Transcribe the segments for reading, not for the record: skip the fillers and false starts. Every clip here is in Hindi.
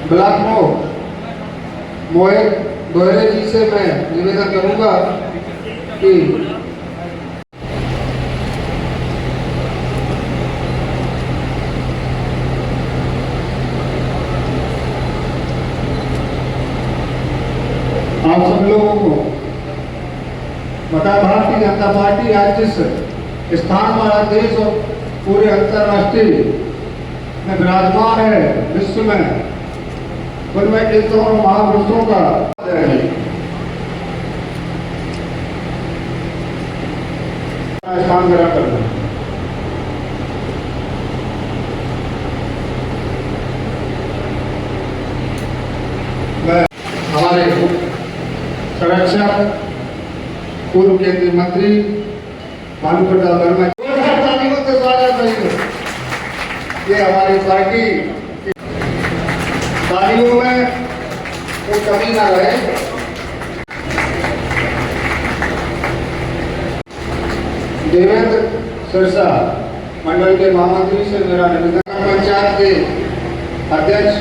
ब्लॉक मोहित गोयरे जी से मैं निवेदन करूंगा कि आप सब लोगों को बता, भारतीय जनता पार्टी आज जिस स्थान हमारा देश और पूरे अंतर्राष्ट्रीय में विराजमान है, विश्व में, उनमें इन दोनों महापुरुषों का स्थान ग्रहण करना। मैं हमारे संरक्षक पूर्व केंद्रीय मंत्री भानु प्रताप वर्मा से स्वागत है। ये हमारी पार्टी तालियों में कोई कमी ना रहे। देवेंद्र सिरसा मंडल के महामंत्री से मेरा निवेदन, पंचायत के अध्यक्ष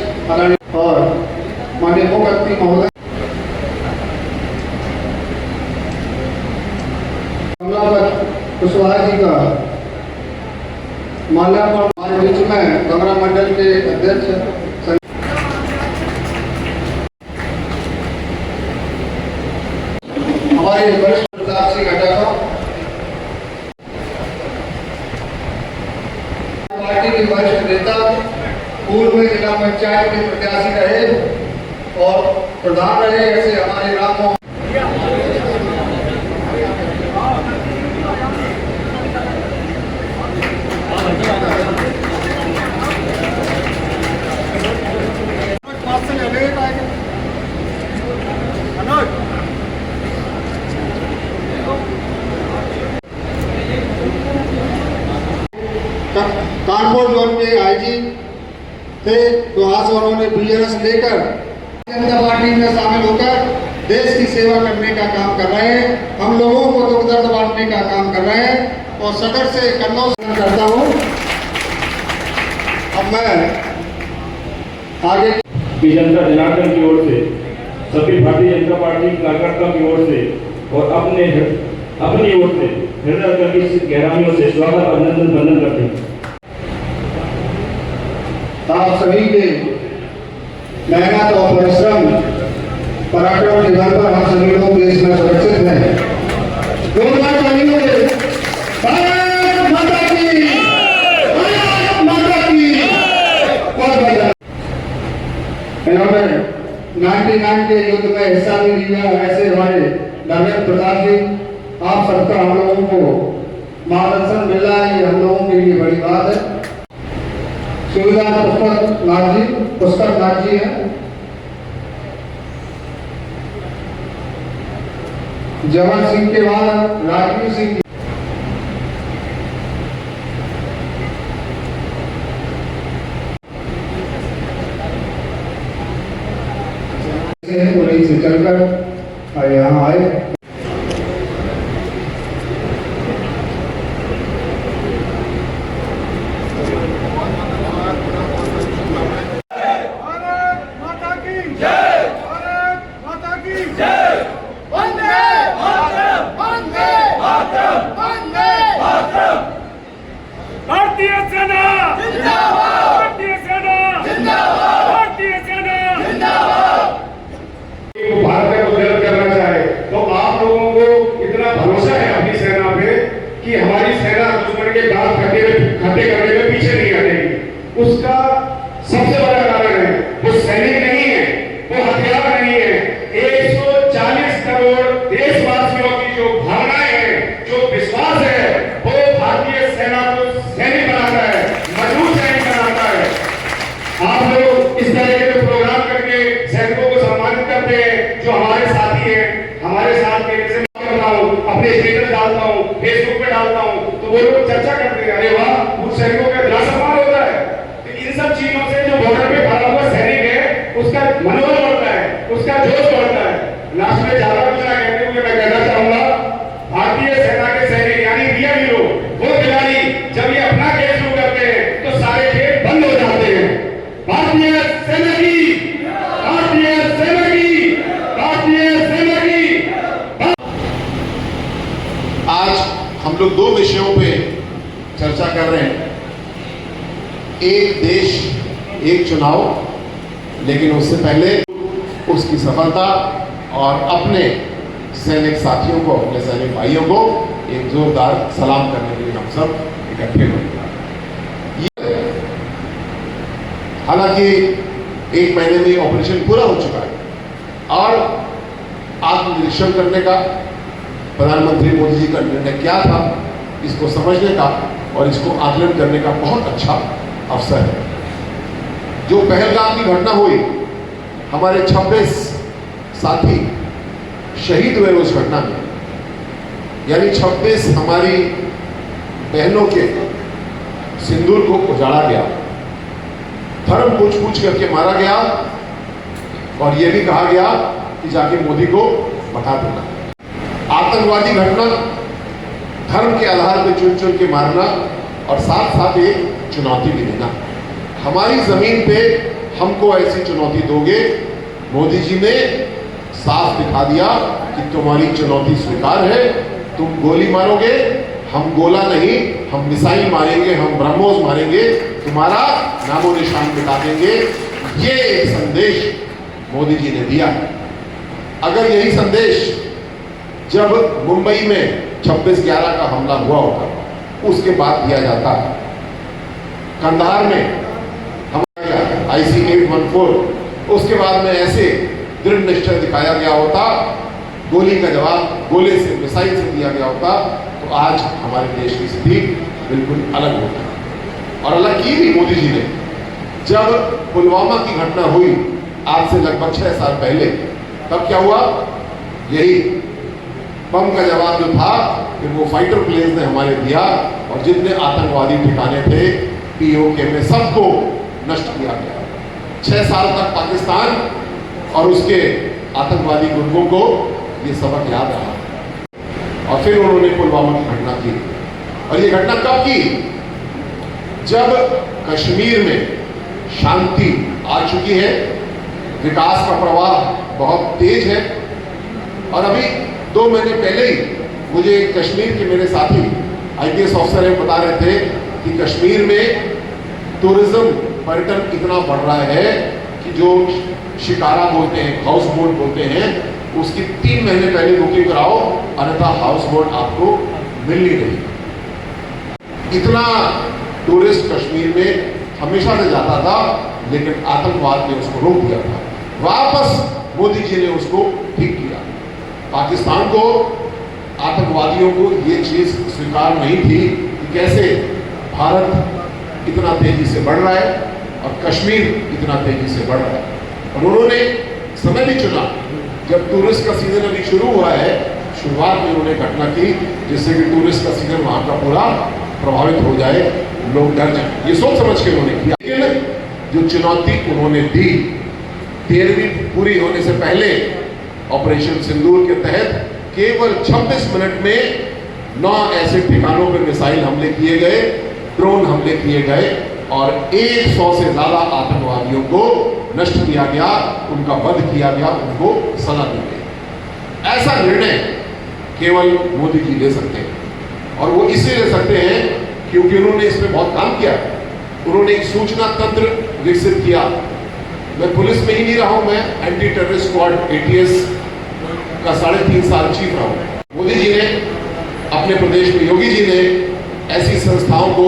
और माननीय मुख्यमंत्री महोदय कुशवाहा जी का माल्यार्पण हमारे बीच में गंगरा मंडल के अध्यक्ष हमारे वरिष्ठ प्रताप सिंह घटाका, पार्टी के वरिष्ठ नेता, पूर्व में जिला पंचायत के प्रत्याशी रहे और प्रधान रहे, ऐसे हमारे राम मोहन कानपुर जोन के आईजी थे, तो आज उन्होंने बीएनएस लेकर जनता पार्टी में शामिल होकर देश की सेवा करने का काम कर रहे हैं। हम लोगों को दुख दर्द बांटने का काम कर रहे हैं और सदर से कन्नौज करता हूँ। अब मैं आगे की जनता जनार्दन की ओर से, सभी भारतीय जनता पार्टी कार्यकर्ताओं की ओर से और अपनी ओर से हृदय की गहराइयों से स्वागत अभिनंदन वंदन करते हैं। आप सभी के मेहनत और परिश्रम पराक्रम के बल पर हम सभी लोग देश में सुरक्षित हैं। भारत माता की, भारत माता की। इन्होंने 99 के युद्ध में हिस्सा भी लिया, ऐसे हमारे नरेंद्र प्रताप जी, आप सबका हम लोगों को मार्गदर्शन मिला है, ये हम लोगों के लिए बड़ी बात है। सुविधा पुष्कर नाथ जी है, जवान सिंह के बाद राजवीर सिंह से चलकर यहाँ आए। भारतीय सेना जिंदाबाद, भारतीय सेना जिंदाबाद, भारतीय सेना जिंदाबाद। भारत को उजागर करना चाहे तो आप लोगों को इतना भरोसा है अपनी सेना पे कि हमारी सेना दुश्मन के दांत खट्टे करने में पीछे नहीं हटेगी। उसका सबसे बड़ा कारण है वो सैनिक नहीं है, वो हथियार नहीं है। 140 करोड़ देशवासियों की जो भावनाएं हैं, जो विश्वास है, वो भारतीय सेना को सैनिक बनाता है, मजबूत सैनिक बनाता है। आप लोग इस तरह के प्रोग्राम करके सैनिकों को सम्मानित करते हैं, जो हमारे साथी हैं, हमारे साथ में जैसे अपने स्टेटस डालता हूँ, फेसबुक पे डालता हूँ, तो वो लोग चर्चा करते हैं, अरे वाह, उन सैनिकों का इतना सम्मान होता है। तो इन सब चीजों से जो बॉर्डर पे खड़ा हुआ सैनिक है, उसका मनोबल बढ़ता है, उसका जोश बढ़ता है। लास्ट में ज्यादा कुछ ना कहते हुए मैं कहना चाहूंगा, भारतीय सेना के सैनिक यानी रियल हीरो, वो खिलाड़ी जब ये अपना खेल शुरू करते हैं तो सारे खेल बंद हो जाते हैं। भारतीय भारतीय सेना की, भारतीय सेना की, भारतीय सेना की। आज हम लोग दो विषयों पे चर्चा कर रहे हैं, एक देश एक चुनाव, लेकिन उससे पहले उसकी सफलता और अपने सैनिक साथियों को, अपने सैनिक भाइयों को एक जोरदार सलाम करने के लिए हम सब इकट्ठे हुए। हालांकि एक महीने में ऑपरेशन पूरा हो चुका है और आत्मनिरीक्षण करने का प्रधानमंत्री मोदी जी का निर्णय क्या था, इसको समझने का और इसको आकलन करने का बहुत अच्छा अवसर है। जो पहलगाम की घटना हुई, हमारे 26 साथी शहीद हुए उस घटना में, यानी 26 हमारी बहनों के सिंदूर को उजाड़ा गया, धर्म पूछ करके मारा गया और यह भी कहा गया कि जाके मोदी को बता देना। आतंकवादी घटना, धर्म के आधार पर चुन के मारना और साथ साथ एक चुनौती भी देना। हमारी जमीन पे हमको ऐसी चुनौती दोगे, मोदी जी ने साफ दिखा दिया कि तुम्हारी चुनौती स्वीकार है, तुम गोली मारोगे, हम गोला नहीं, हम मिसाइल मारेंगे, हम ब्रह्मोस मारेंगे, तुम्हारा नामो निशान मिटा देंगे। ये एक संदेश मोदी जी ने दिया। अगर यही संदेश जब मुंबई में 26/11 का हमला हुआ होता, उसके बाद दिया जाता, कंधार में हमारा IC-814, उसके बाद में ऐसे दृढ़ निश्चय दिखाया गया होता, गोली का जवाब गोले से, मिसाइल से दिया गया होता, तो आज हमारे देश की स्थिति बिल्कुल अलग होती। और अलग की भी मोदी जी ने। जब पुलवामा की घटना हुई आज से लगभग 6 साल पहले, तब क्या हुआ, यही बम का जवाब जो था कि वो फाइटर प्लेन्स ने हमारे दिया और जितने आतंकवादी ठिकाने थे POK में सबको नष्ट किया गया। 6 साल तक पाकिस्तान और उसके आतंकवादी गुर्गों को ये सबक याद रहा और फिर उन्होंने पुलवामा की घटना की। और ये घटना कब की, जब कश्मीर में शांति आ चुकी है, विकास का प्रवाह बहुत तेज है। और अभी 2 महीने पहले ही मुझे कश्मीर के मेरे साथी IPS ऑफिसर है बता रहे थे कि कश्मीर में टूरिज्म, पर्यटन इतना बढ़ रहा है कि जो शिकारा बोलते हैं, हाउस बोट बोलते हैं, उसकी 3 महीने पहले बुकिंग कराओ, अन्यथा हाउस बोट आपको मिल नहीं रही। इतना टूरिस्ट कश्मीर में हमेशा से जाता था, लेकिन आतंकवाद ने उसको रोक दिया था। वापस मोदी जी ने उसको ठीक किया। पाकिस्तान को, आतंकवादियों को ये चीज स्वीकार नहीं थी कि कैसे भारत इतना तेजी से बढ़ रहा है और कश्मीर इतना तेजी से बढ़ रहा है। और उन्होंने समय भी चुना, जब टूरिस्ट का सीजन अभी शुरू हुआ है, शुरुआत में उन्होंने घटना की जिससे कि टूरिस्ट का सीजन वहां का पूरा प्रभावित हो जाए, लोग डर जाए। ये सोच समझ के उन्होंने किया। लेकिन जो चुनौती उन्होंने दी, 13वीं पूरी होने से पहले ऑपरेशन सिंदूर के तहत केवल 26 मिनट में 9 ऐसे ठिकानों पर मिसाइल हमले किए गए, ड्रोन हमले किए गए और 100 से ज्यादा आतंकवादियों को नष्ट किया गया, उनका वध किया गया, उनको सजा दी गई। ऐसा निर्णय केवल मोदी जी ले सकते हैं और वो इसलिए ले सकते हैं क्योंकि उन्होंने इस पर बहुत काम किया। उन्होंने एक सूचना तंत्र विकसित किया। मैं पुलिस में ही नहीं रहा हूं, मैं एंटी टेररिस्ट स्क्वाड ATS का 3.5 साल चीफ रहा हूं। मोदी जी ने अपने प्रदेश में, योगी जी ने ऐसी संस्थाओं को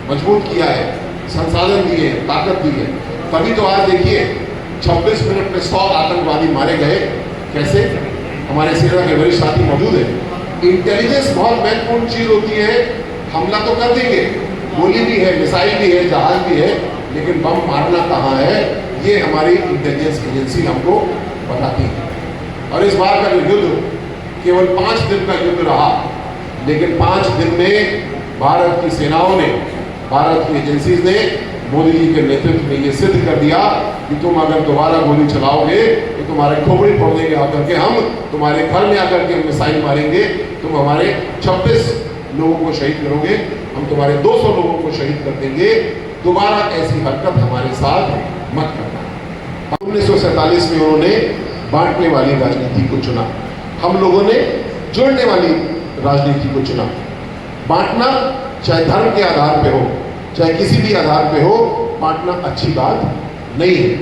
मजबूत किया है, संसाधन दिए, ताकत दी है। तभी तो आज देखिए 26 मिनट में 100 आतंकवादी मारे गए। कैसे? हमारे सेना के वरिष्ठ साथी मौजूद है। इंटेलिजेंस बहुत महत्वपूर्ण चीज होती है। हमला तो कर देंगे, गोली भी है, मिसाइल भी है, जहाज भी है, लेकिन बम मारना कहाँ है, ये हमारी इंटेलिजेंस एजेंसी हमको बताती है। और इस बार का जो युद्ध केवल 5 दिन का युद्ध रहा, लेकिन 5 दिन में भारत की सेनाओं ने, भारत की एजेंसीज ने मोदी जी के नेतृत्व में ये सिद्ध कर दिया कि तुम अगर दोबारा गोली चलाओगे तो तुम्हारे खोपड़ी फोड़ देंगे आकर के, हम तुम्हारे घर में आकर के मिसाइल मारेंगे, तुम हमारे 26 लोगों को शहीद करोगे, हम तुम्हारे 200 लोगों को शहीद कर देंगे। दोबारा ऐसी हरकत हमारे साथ मत करना। 1947 में उन्होंने बांटने वाली राजनीति को चुना, हम लोगों ने जोड़ने वाली राजनीति को चुना। बांटना चाहे धर्म के आधार पे हो, चाहे किसी भी आधार पे हो, बांटना अच्छी बात नहीं है।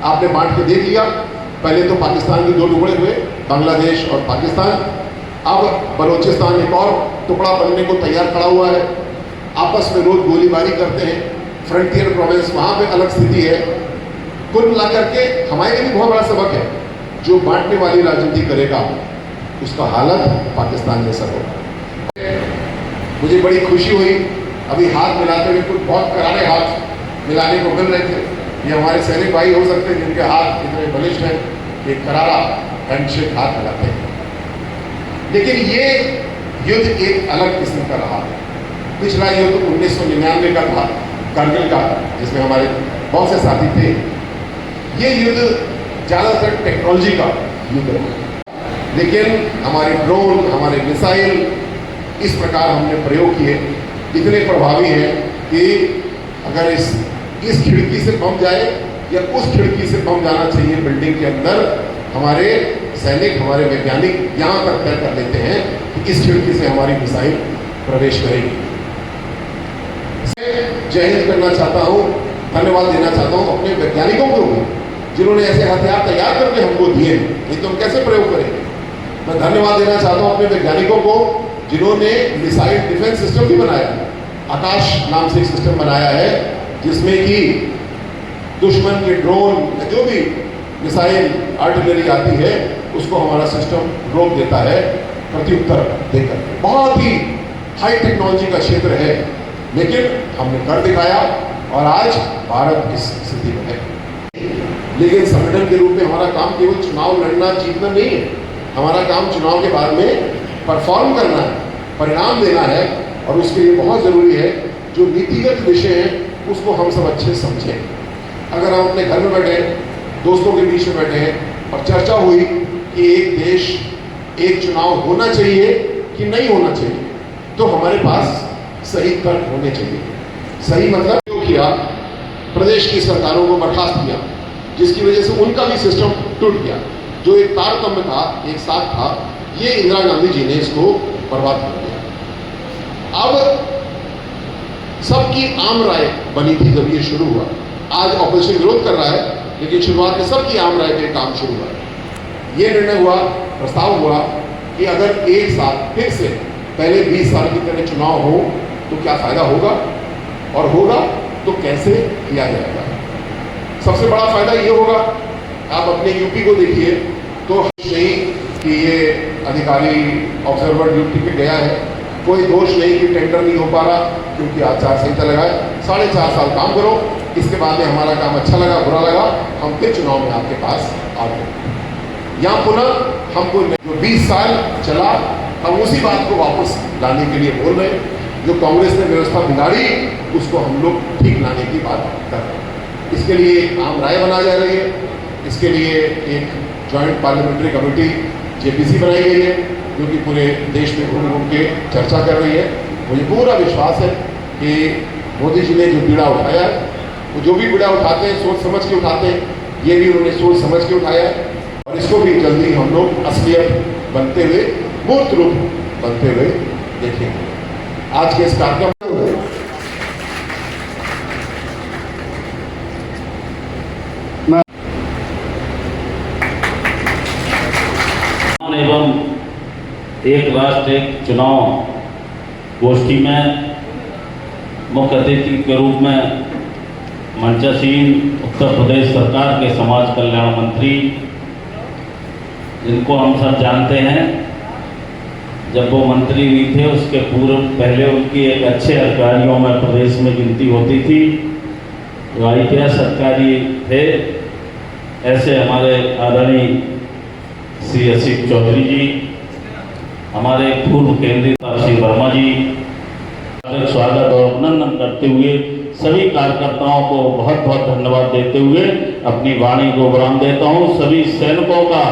आपने बांट के देख लिया, पहले तो पाकिस्तान के 2 टुकड़े हुए, बांग्लादेश और पाकिस्तान। अब बलोचिस्तान एक और टुकड़ा बनने को तैयार खड़ा हुआ है। आपस में रोज गोलीबारी करते हैं, फ्रंटियर प्रोविंस वहाँ पे अलग स्थिति है। कुल मिलाकर के हमारे लिए भी बहुत बड़ा सबक है, जो बांटने वाली राजनीति करेगा उसका हालत पाकिस्तान जैसा होगा। मुझे बड़ी खुशी हुई, अभी हाथ मिलाते हुए कुछ बहुत करारे हाथ मिलाने को मिल रहे थे। ये हमारे सैनिक भाई हो सकते हैं जिनके हाथ इतने बलिष्ठ हैं कि करारा हैंडशेक हाथ मिलाते हैं। लेकिन ये युद्ध एक अलग किस्म का रहा। पिछला युद्ध 1999 का था, कारगिल का, जिसमें हमारे बहुत से साथी थे। ये युद्ध ज़्यादातर टेक्नोलॉजी का युद्ध रहा, लेकिन हमारे ड्रोन, हमारे मिसाइल इस प्रकार हमने प्रयोग किए, इतने प्रभावी हैं कि अगर इस खिड़की से बम जाए या उस खिड़की से बम जाना चाहिए बिल्डिंग के अंदर, हमारे सैनिक, हमारे वैज्ञानिक यहाँ तक तय कर लेते हैं कि इस खिड़की से हमारी मिसाइल प्रवेश करेगी। जय हिंद करना चाहता हूँ, धन्यवाद देना चाहता हूँ अपने वैज्ञानिकों को भी, जिन्होंने ऐसे हथियार तैयार करके हमको दिए। ये तो हम कैसे प्रयोग करेंगे। मैं धन्यवाद देना चाहता हूँ अपने वैज्ञानिकों को, जिन्होंने मिसाइल डिफेंस सिस्टम भी बनाया। आकाश नाम से एक सिस्टम बनाया है, जिसमें कि दुश्मन के ड्रोन या जो भी मिसाइल आर्टिलरी आती है उसको हमारा सिस्टम रोक देता है प्रत्युत्तर देकर। बहुत ही हाई टेक्नोलॉजी का क्षेत्र है, लेकिन हमने कर दिखाया और आज भारत इस स्थिति में है। लेकिन संगठन के रूप में हमारा काम केवल चुनाव लड़ना जीतना नहीं है। हमारा काम चुनाव के बाद में परफॉर्म करना है, परिणाम देना है, और उसके लिए बहुत ज़रूरी है जो नीतिगत विषय हैं उसको हम सब अच्छे समझें। अगर हम अपने घर में बैठे, दोस्तों के बीच में बैठे हैं और चर्चा हुई कि एक देश, एक चुनाव होना चाहिए कि नहीं होना चाहिए, तो हमारे पास सही तर्क होने चाहिए। सही मतलब क्यों किया, प्रदेश की सरकारों को बर्खास्त किया, जिसकी वजह से उनका भी सिस्टम टूट गया। जो एक तारतम्य था, एक साथ था, ये इंदिरा गांधी जी ने इसको बर्बाद कर दिया। अब सबकी आम राय बनी थी जब ये शुरू हुआ। आज ऑपोजिशन विरोध कर रहा है, लेकिन शुरुआत में सबकी आम राय पे काम शुरू हुआ। ये निर्णय हुआ, प्रस्ताव हुआ कि अगर एक साल फिर से पहले 20 साल की तरह चुनाव हो तो क्या फायदा होगा, और होगा तो कैसे किया जाएगा। सबसे बड़ा फायदा ये होगा, आप अपने यूपी को देखिए तो नहीं कि ये अधिकारी ऑब्जर्वर ड्यूटी पे गया है, कोई दोष नहीं कि टेंडर नहीं हो पा रहा क्योंकि आचार संहिता लगा है। 4.5 साल काम करो, इसके बाद में हमारा काम अच्छा लगा, बुरा लगा, हम फिर चुनाव में आपके पास आ गए। यहाँ पुनः हमको जो 20 साल चला, हम उसी बात को वापस लाने के लिए बोल रहे हैं। जो कांग्रेस ने व्यवस्था बिगाड़ी, उसको हम लोग ठीक लाने की बात कर रहे हैं। इसके लिए एक आम राय बनाई जा रही है, इसके लिए एक जॉइंट पार्लियामेंट्री कमेटी जेपीसी बनाई गई है, जो कि पूरे देश में घूम घूम के चर्चा कर रही है। मुझे पूरा विश्वास है कि मोदी जी ने जो बीड़ा उठाया, वो जो भी बीड़ा उठाते हैं सोच समझ के उठाते हैं, ये भी उन्होंने सोच समझ के उठाया है, और इसको भी जल्दी हम लोग असलियत बनते हुए, मूर्त रूप बनते हुए देखेंगे। आज के इस कार्यक्रम एवं एक राष्ट्र एक चुनाव गोष्ठी में मुख्य अतिथि के रूप में मंचासीन उत्तर प्रदेश सरकार के समाज कल्याण मंत्री, जिनको हम सब जानते हैं, जब वो मंत्री हुई थे उसके पूर्व पहले उनकी एक अच्छे अधिकारियों में प्रदेश में गिनती होती थी, जो IPS अधिकारी थे। ऐसे हमारे आदरणीय श्री असित चौधरी जी, हमारे पूर्व केंद्रीय श्री वर्मा जी, स्वागत और अभिनंदन करते हुए सभी कार्यकर्ताओं को बहुत बहुत धन्यवाद देते हुए अपनी वाणी को विराम देता हूँ। सभी सैनिकों का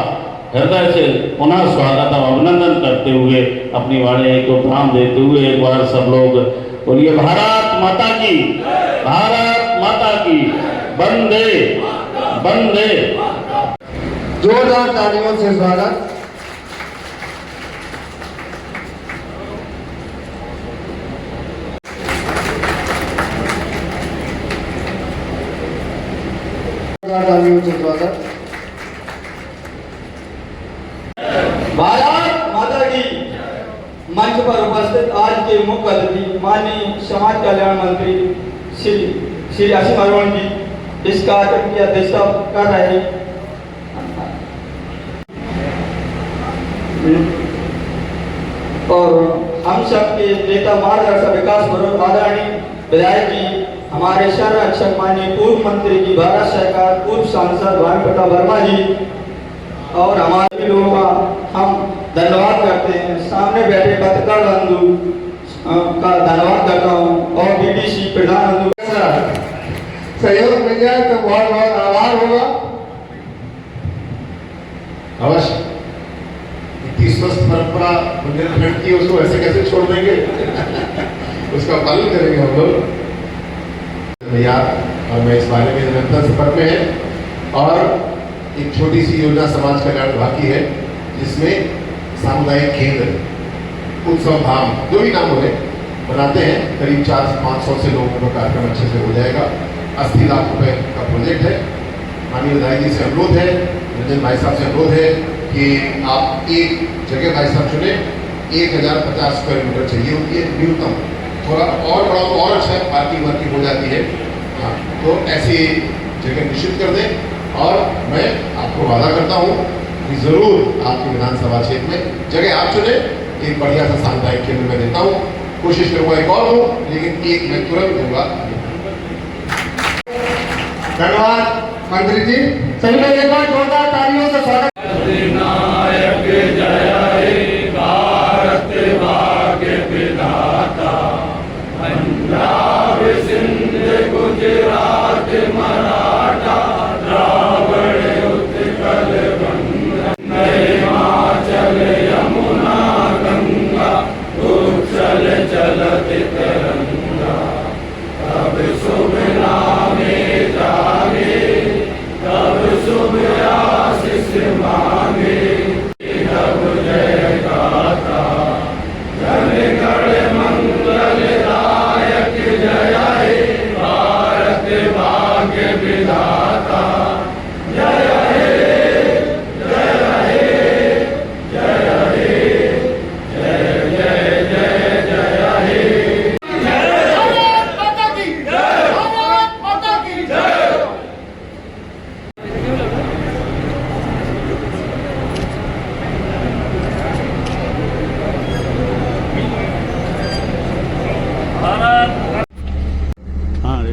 हृदय से पुनः स्वागत और अभिनंदन करते हुए अपनी वाणी को विराम देते हुए एक बार सब लोग बोलिए भारत माता की। भारत माता की वंदे वंदे। जोरदार तालियों से स्वागत। तालियों से स्वागत। भारत माता की। मंच पर उपस्थित आज के मुख्य अतिथि माननीय समाज कल्याण मंत्री श्री असीम अरोड़ जी इस कार्यक्रम की अध्यक्षता कर रहे हैं। और हम सब के नेता मार्गदर्शक विकास बरोड़ आदरणीय विधायक जी, हमारे संरक्षक माननीय पूर्व मंत्री जी, भारत सरकार पूर्व सांसद भानु प्रताप वर्मा जी और हमारे लोगों का हम धन्यवाद करते हैं। सामने बैठे पत्रकार बंधु का धन्यवाद करता हूँ और बीडीसी प्रधान बंधु सहयोग मिल जाए तो बहुत बहुत आभार होगा। अवश्य इतनी स्वस्थ परंपरा बुंदेलखंड की, उसको ऐसे कैसे छोड़ देंगे? उसका पालन करेंगे हम लोग यार। और मैं इस बारे में निरंतर संपर्क में है। और एक छोटी सी योजना समाज कल्याण विभाग की है जिसमें सामुदायिक केंद्र, उत्सव धाम, जो भी नाम हो बनाते हैं। करीब 400-500 से लोगों का कार्यक्रम अच्छे से हो जाएगा। 80 लाख रुपए का प्रोजेक्ट है। माननीय विधायक जी से अनुरोध है, रंजन भाई साहब से अनुरोध है कि आप एक जगह भाई साहब चुने। 1050 स्क्वायर मीटर चाहिए होती है न्यूनतम। थोड़ा और बड़ा तो और अच्छा है, पार्किंग वार्किंग हो जाती है। हाँ, तो ऐसी जगह निश्चित कर दें। और मैं आपको वादा करता हूँ कि जरूर आपके विधानसभा क्षेत्र में जगह आप चुने, एक बढ़िया सा सामुदायिक केंद्र में देता हूँ। कोशिश करूँगा एक और दूँ, लेकिन एक मैं तुरंत दूंगा। धन्यवाद मंत्री जी। सभी लोग एक बार जोरदार तालियों से स्वागत।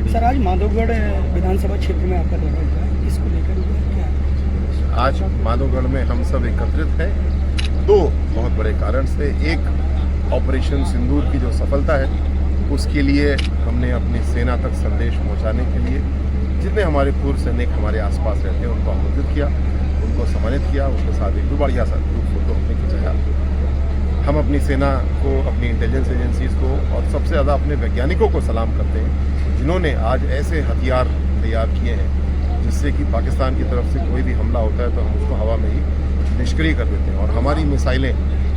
सर, आज माधवगढ़ विधानसभा क्षेत्र में आपका दौरा हुआ है, इसको लेकर हुआ क्या? आज माधवगढ़ में हम सब एकत्रित हैं 2 बहुत बड़े कारण से। एक, ऑपरेशन सिंदूर की जो सफलता है उसके लिए हमने अपनी सेना तक संदेश पहुंचाने के लिए जितने हमारे पूर्व सैनिक हमारे आसपास रहते हैं उनको आमंत्रित किया, उनको सम्मानित किया। उनके साथ एक बढ़िया सा ग्रुप फोटो हमने खिंचाया। हम अपनी सेना को, अपनी इंटेलिजेंस एजेंसीज को और सबसे ज़्यादा अपने वैज्ञानिकों को सलाम करते हैं जिन्होंने आज ऐसे हथियार तैयार किए हैं जिससे कि पाकिस्तान की तरफ से कोई भी हमला होता है तो हम उसको हवा में ही निष्क्रिय कर देते हैं। और हमारी मिसाइलें,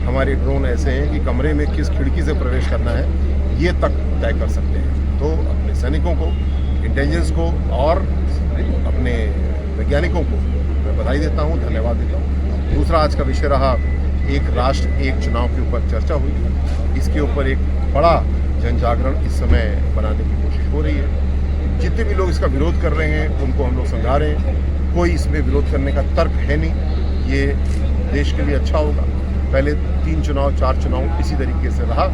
हमारे ड्रोन ऐसे हैं कि कमरे में किस खिड़की से प्रवेश करना है ये तक तय कर सकते हैं। तो अपने सैनिकों को, इंटेलिजेंस को और अपने वैज्ञानिकों को मैं बधाई देता हूँ, धन्यवाद देता हूँ। दूसरा आज का विषय रहा एक राष्ट्र एक चुनाव के ऊपर चर्चा हुई। इसके ऊपर एक बड़ा जन जागरण इस समय बनाने की कोशिश हो रही है। जितने भी लोग इसका विरोध कर रहे हैं उनको हम लोग समझा रहे हैं, कोई इसमें विरोध करने का तर्क है नहीं। ये देश के लिए अच्छा होगा। पहले 3 चुनाव 4 चुनाव इसी तरीके से रहा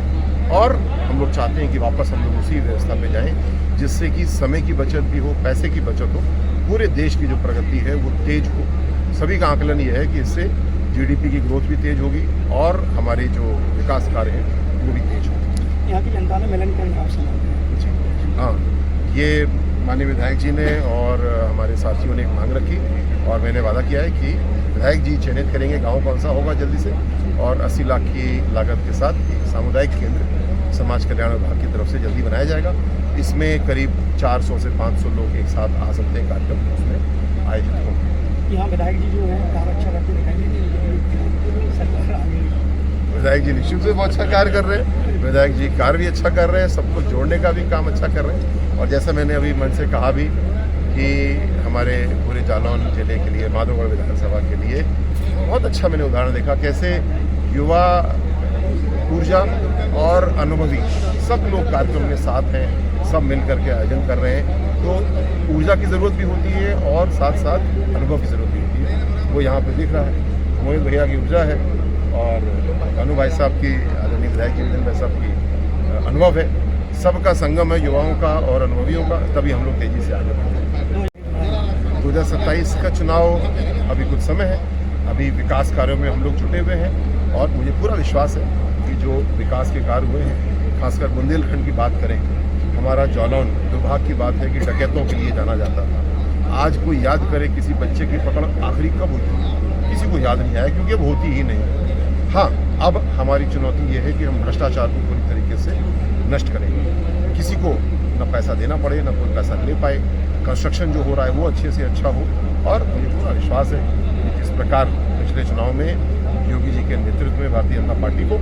और हम लोग चाहते हैं कि वापस हम लोग उसी व्यवस्था पे जाएं जिससे कि समय की बचत भी हो, पैसे की बचत हो, पूरे देश की जो प्रगति है वो तेज हो। सभी का आकलन ये है कि इससे जीडीपी की ग्रोथ भी तेज होगी और हमारे जो विकास कार्य हैं वो भी तेज होंगे। यहाँ की जनता ने मिलन करना आप समझते? हाँ, ये माननीय विधायक जी ने और हमारे साथियों ने एक मांग रखी और मैंने वादा किया है कि विधायक जी चयनित करेंगे गांव कौन सा होगा जल्दी से, और 80 लाख की लागत के साथ एक सामुदायिक केंद्र समाज कल्याण विभाग की तरफ से जल्दी बनाया जाएगा। इसमें करीब 400 से 500 लोग एक साथ आ सकते हैं। कार्यक्रम उसमें आयोजित होंगे। यहाँ विधायक जी जो है काम अच्छा करते दिखाई देते सरकार आगे। विधायक जी निश्चित से बहुत अच्छा कार्य कर रहे हैं। विधायक जी कार्य भी अच्छा कर रहे हैं, सबको जोड़ने का भी काम अच्छा कर रहे हैं। और जैसा मैंने अभी मन से कहा भी कि हमारे पूरे जालौन जिले के लिए, माधोगढ़ विधानसभा के लिए बहुत अच्छा मैंने उदाहरण देखा कैसे युवा, ऊर्जा और अनुभवी सब लोग कार्यक्रम में साथ हैं, सब मिल करके आयोजन कर रहे हैं। तो ऊर्जा की ज़रूरत भी होती है और साथ साथ अनुभव की ज़रूरत भी होती है। वो यहाँ पे दिख रहा है, मोहित भैया की ऊर्जा है और अनु भाई साहब की, आदरणीय विधायक जी विजन भाई साहब की अनुभव है। सबका संगम है, युवाओं का और अनुभवियों का, तभी हम लोग तेज़ी से आगे बढ़ते हैं। 2027 का चुनाव अभी कुछ समय है, अभी विकास कार्यों में हम लोग जुटे हुए हैं और मुझे पूरा विश्वास है कि जो विकास के कार्य हुए हैं, खासकर बुंदेलखंड की बात करें, हमारा जालौन दुर्भाग्य की बात है कि डकैतों के लिए जाना जाता था। आज कोई याद करे किसी बच्चे की पकड़ आखिरी कब हुई थी, किसी को याद नहीं आया, क्योंकि अब होती ही नहीं। हाँ, अब हमारी चुनौती ये है कि हम भ्रष्टाचार को पूरी तरीके से नष्ट करेंगे, किसी को न पैसा देना पड़े, न कोई पैसा ले पाए, कंस्ट्रक्शन जो हो रहा है वो अच्छे से अच्छा हो। और मुझे पूरा विश्वास है कि जिस प्रकार पिछले चुनाव में योगी जी के नेतृत्व में भारतीय जनता पार्टी को,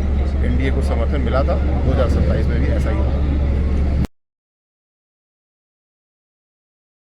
एनडीए को समर्थन मिला था, 2027 में भी ऐसा ही होगा।